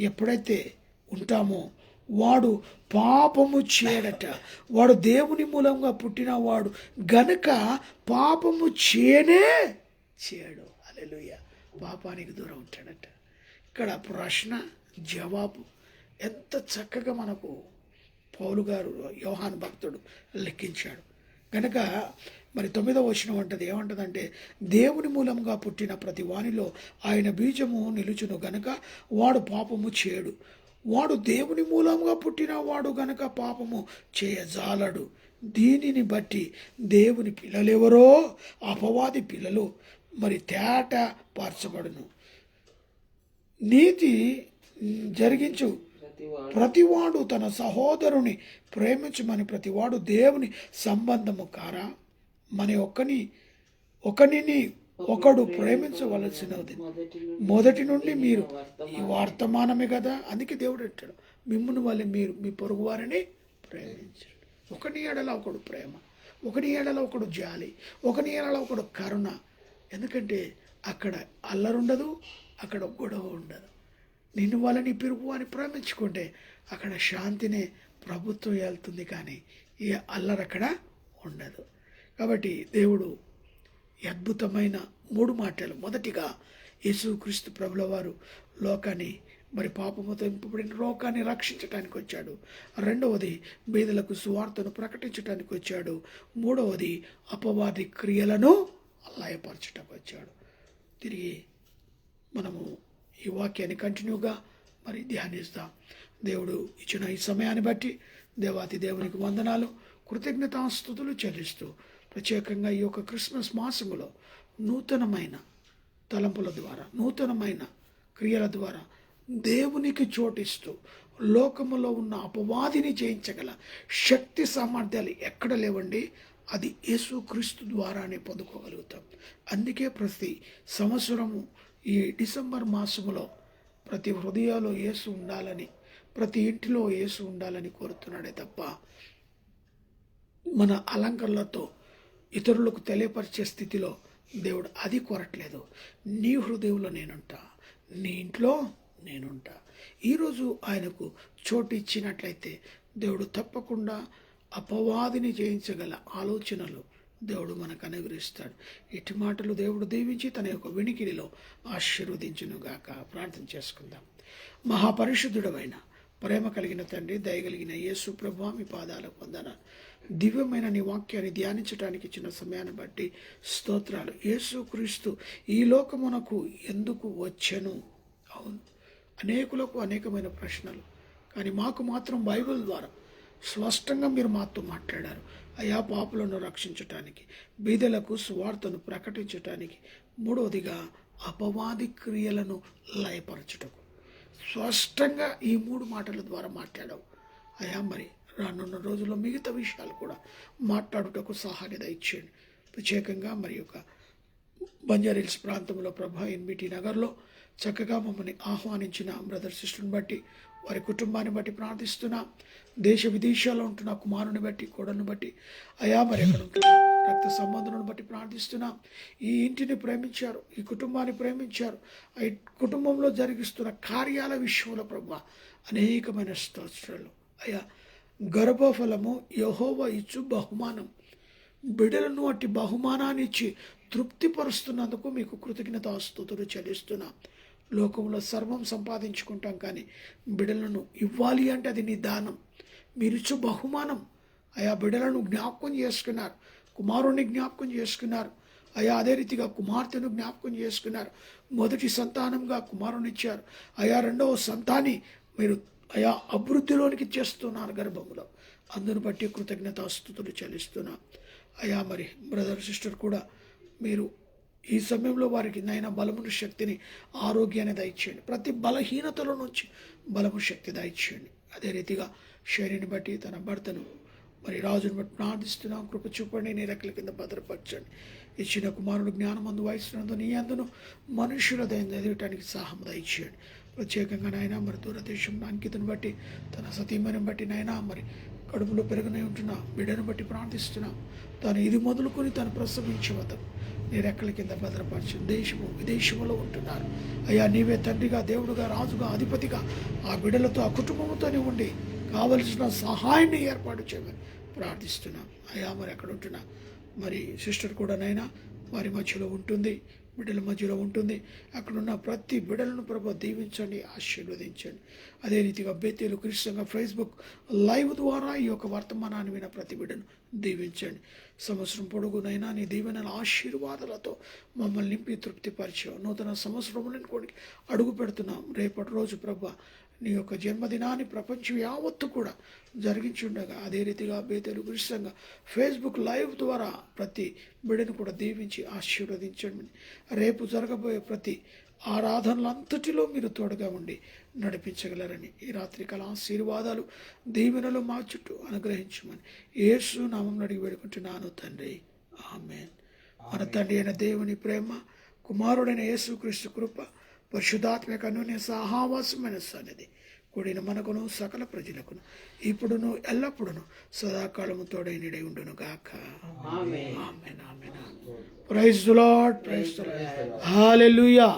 ఎప్పుడైతే ఉంటామో వాడు పాపము చేయడట. వాడు దేవుని మూలంగా పుట్టినవాడు గనుక పాపము చేయడు. హల్లెలూయా. పాపానికి దూరం ఉంటాడట. ఇక్కడ ప్రశ్న జవాబు ఎంత చక్కగా మనకు పౌలు గారు, యోహాను భక్తుడు లెక్కించాడు. కనుక మరి 9వ వచనం అంటది, ఏమంటదంటే దేవుని మూలంగా పుట్టిన ప్రతి వానిలో ఆయన బీజము నిలుచును గనుక వాడు పాపము చేయడు. వాడు దేవుని మూలంగా పుట్టిన వాడు గనుక పాపము చేయజాలడు. దీనిని బట్టి దేవుని పిల్లలెవరో అపవాది పిల్లలు మరి తేట పరచబడును. నీతి జరిగించు ప్రతివాడు తన సహోదరుని ప్రేమించమని ప్రతివాడు దేవుని సంబంధము కారా? మన ఒకనిని ఒకడు ప్రేమించవలసినది మొదటి నుండి మీరు ఈ వర్తమానమే కదా. అందుకే దేవుడు అంటాడు, మిమ్మును వల్ల మీరు మీ పొరుగు వారిని ప్రేమించండి. ఒకని ఎడల ఒకడు ప్రేమ, ఒకని ఎడల ఒకడు జాలి, ఒకని ఎడల ఒకడు కరుణ. ఎందుకంటే అక్కడ అల్లరుండదు, అక్కడ గొడవ ఉండదు. నిన్ను వాళ్ళని పిరుగు అని ప్రేమించుకుంటే అక్కడ శాంతినే ప్రభుత్వం వెళ్తుంది, కానీ ఈ అల్లరి అక్కడ ఉండదు. కాబట్టి దేవుడు అద్భుతమైన 3 మాటలు. మొదటిగా యేసుక్రీస్తు ప్రభుల వారు లోకాన్ని మరి పాపముతో నింపబడిన లోకాన్ని రక్షించడానికి వచ్చాడు. రెండవది బీదలకు సువార్తను ప్రకటించడానికి వచ్చాడు. మూడవది అపవాది క్రియలను లయపరచడానికి వచ్చాడు. తిరిగి మనము ఈ వాక్యాన్ని కంటిన్యూగా మరి ధ్యానిస్తాం. దేవుడు ఇచ్చిన ఈ సమయాన్ని బట్టి దేవాతి దేవునికి వందనాలు, కృతజ్ఞతాస్తుతులు చెల్లిస్తూ ప్రత్యేకంగా ఈ యొక్క క్రిస్మస్ మాసములో నూతనమైన తలంపుల ద్వారా, నూతనమైన క్రియల ద్వారా దేవునికి చోటిస్తూ లోకములో ఉన్న అపవాదిని జయించగల శక్తి సామర్థ్యాలు ఎక్కడ లేవండి? అది యేసుక్రీస్తు ద్వారానే పొందుకోగలుగుతాం. అందుకే ప్రతి సంవత్సరము ఈ డిసెంబర్ మాసములో ప్రతి హృదయాల్లో యేసు ఉండాలని, ప్రతి ఇంటిలో యేసు ఉండాలని కోరుతున్నాడే తప్ప మన అలంకరణలతో ఇతరులకు తెలియపరిచే స్థితిలో దేవుడు అది కోరట్లేదు. నీ హృదయంలో నేనుంటా, నీ ఇంట్లో నేనుంటా. ఈరోజు ఆయనకు చోటు ఇచ్చినట్లయితే దేవుడు తప్పకుండా అపవాదిని జయించగల ఆలోచనలు దేవుడు మనకు అనుగ్రహిస్తాడు. ఇటు మాటలు దేవుడు దీవించి తన యొక్క వినికిడిలో ఆశీర్వదించునుగాక. ప్రార్థన చేసుకుందాం. మహాపరిశుద్ధుడవైన ప్రేమ కలిగిన తండ్రి, దయగలిగిన యేసు ప్రభువా, మీ పాదాలకు వందనాలు. దివ్యమైన నీ వాక్యాన్ని ధ్యానించడానికి ఇచ్చిన సమయాన్ని బట్టి స్తోత్రాలు. యేసుక్రీస్తు ఈ లోకమునకు ఎందుకు వచ్చెను? అవును, అనేకులకు అనేకమైన ప్రశ్నలు, కానీ మాకు మాత్రం బైబిల్ ద్వారా స్పష్టంగా మీరు మాతో మాట్లాడారు. అయా, పాపులను రక్షించటానికి, బీదలకు సువార్తను ప్రకటించటానికి, మూడవదిగా అపవాది క్రియలను లయపరచుటకు స్పష్టంగా ఈ 3 మాటల ద్వారా మాట్లాడావు. అయా, మరి రానున్న రోజుల్లో మిగతా విషయాలు కూడా మాట్లాడుటకు సహాయం దయచేయండి. ప్రత్యేకంగా మరి యొక్క బంజారాహిల్స్ ప్రాంతంలో ప్రభా ఎన్బిటి నగర్లో చక్కగా మమ్మల్ని ఆహ్వానించిన బ్రదర్ సిస్టర్ని బట్టి, వారి కుటుంబాన్ని బట్టి ప్రార్థిస్తున్నాం. దేశ విదేశాల్లో ఉంటున్న కుమారుని బట్టి, కోడలను బట్టి, అయా మరి ఎక్కడ ఉంటున్న రక్త సంబంధులను బట్టి ప్రార్థిస్తున్నాం. ఈ ఇంటిని ప్రేమించారు, ఈ కుటుంబాన్ని ప్రేమించారు. ఈ కుటుంబంలో జరిగిస్తున్న కార్యాల విషయంలో ప్రభా అనేకమైన స్తోత్రాలు. అయా, గర్భఫలము యెహోవా ఇచ్చు బహుమానం. బిడ్డలను అట్టి బహుమానాన్ని ఇచ్చి తృప్తిపరుస్తున్నందుకు మీకు కృతజ్ఞతాస్తుతులు చెల్లిస్తున్నాం. లోకంలో సర్వం సంపాదించుకుంటాం, కానీ బిడ్డలను ఇవ్వాలి అంటే అది నీ దానం, మీరిచ్చు బహుమానం. అయా, బిడ్డలను జ్ఞాపకం చేసుకున్నారు, కుమారుణ్ణి జ్ఞాపకం చేసుకున్నారు. అయా, అదే రీతిగా కుమార్తెను జ్ఞాపకం చేసుకున్నారు. మొదటి సంతానంగా కుమారుని ఇచ్చారు. అయా, రెండవ సంతాన్ని మీరు అయా అభివృద్ధిలోనికి చేస్తున్నారు గర్భంలో. అందును బట్టి కృతజ్ఞతాస్తుతులు చెల్లిస్తున్నా. అయా, మరి బ్రదర్ సిస్టర్ కూడా మీరు ఈ సమయంలో వారికి నైనా బలమును, శక్తిని, ఆరోగ్యాన్ని దయచేయండి. ప్రతి బలహీనతల నుంచి బలము, శక్తి దయచేయండి. అదే రీతిగా శరీరాన్ని బట్టి తన భర్తను మరి రాజును బట్టి ప్రార్థిస్తున్నాం. కృప చూపండి, నీ రెక్కల కింద భద్రపరచండి. ఇచ్చిన కుమారుడు జ్ఞానమందు, వయసునందు, నీ అందును మనుషుల ఎదగటానికి సహాయం దయచేయండి. ప్రత్యేకంగా నాయన మరి దూరదేశంలో అంకితను బట్టి, తన సతీమణిని బట్టి నాయన మరి కడుపులో పెరుగునే ఉంటున్న బిడ్డను బట్టి ప్రార్థిస్తున్నాం. తాను ఇది మొదలుకొని తను ప్రసవించే వద్దకు నీ రెక్కల కింద భద్రపరచు. దేశము విదేశములో ఉంటున్నారు. అయ్యా, నీవే తండ్రిగా, దేవుడుగా, రాజుగా, అధిపతిగా ఆ బిడ్డలతో, ఆ కుటుంబంతోనే ఉండి కావలసిన సహాయాన్ని ఏర్పాటు చేయమని ప్రార్థిస్తున్నాం. అయ్యా, మరి అక్కడ ఉంటున్నా మరి సిస్టర్ కూడా నైనా వారి మధ్యలో ఉంటుంది, బిడ్డల మధ్యలో ఉంటుంది. అక్కడున్న ప్రతి బిడ్డలను ప్రభు దీవించండి, ఆశీర్వదించండి. అదే రీతిగా బేతేలు క్రిస్తంగా ఫేస్బుక్ లైవ్ ద్వారా ఈ యొక్క వర్తమానాన్ని విన ప్రతి బిడ్డను దీవించండి. సంవత్సరం పొడుగునైనా నీ దీవెనల ఆశీర్వాదాలతో మమ్మల్ని నింపి తృప్తిపరిచావు. నూతన సంవత్సరంలో కూడా అడుగు పెడుతున్నాం. రేపటి రోజు ప్రభు నీ యొక్క జన్మదినాన్ని ప్రపంచం యావత్తు కూడా జరిగించుండగా, అదే రీతిగా బేతేలు క్రిస్తంగా ఫేస్బుక్ లైవ్ ద్వారా ప్రతి బిడ్డను కూడా దీవించి ఆశీర్వదించండి. రేపు జరగబోయే ప్రతి ఆరాధనలంతటిలో మీరు తోడుగా ఉండి నడిపించగలరని ఈ రాత్రికాల ఆశీర్వాదాలు, దీవెనలు మా చుట్టూ అనుగ్రహించమని యేసు నామమున అడిగి వేడుకుంటున్నాను తండ్రి, ఆమేన్. మన తండ్రి అయిన దేవుని ప్రేమ, కుమారుడైన యేసుక్రీస్తు కృప, పరిశుద్ధాత్మక అన్యోన్య సహవాసమైన సన్నిధి కూడిన మనకును సకల ప్రజలకును ఇప్పుడును ఎల్లప్పుడును సదాకాలము తోడై నిడై ఉండును గాక. Amen, amen. Praise the Lord, praise the Lord. Hallelujah.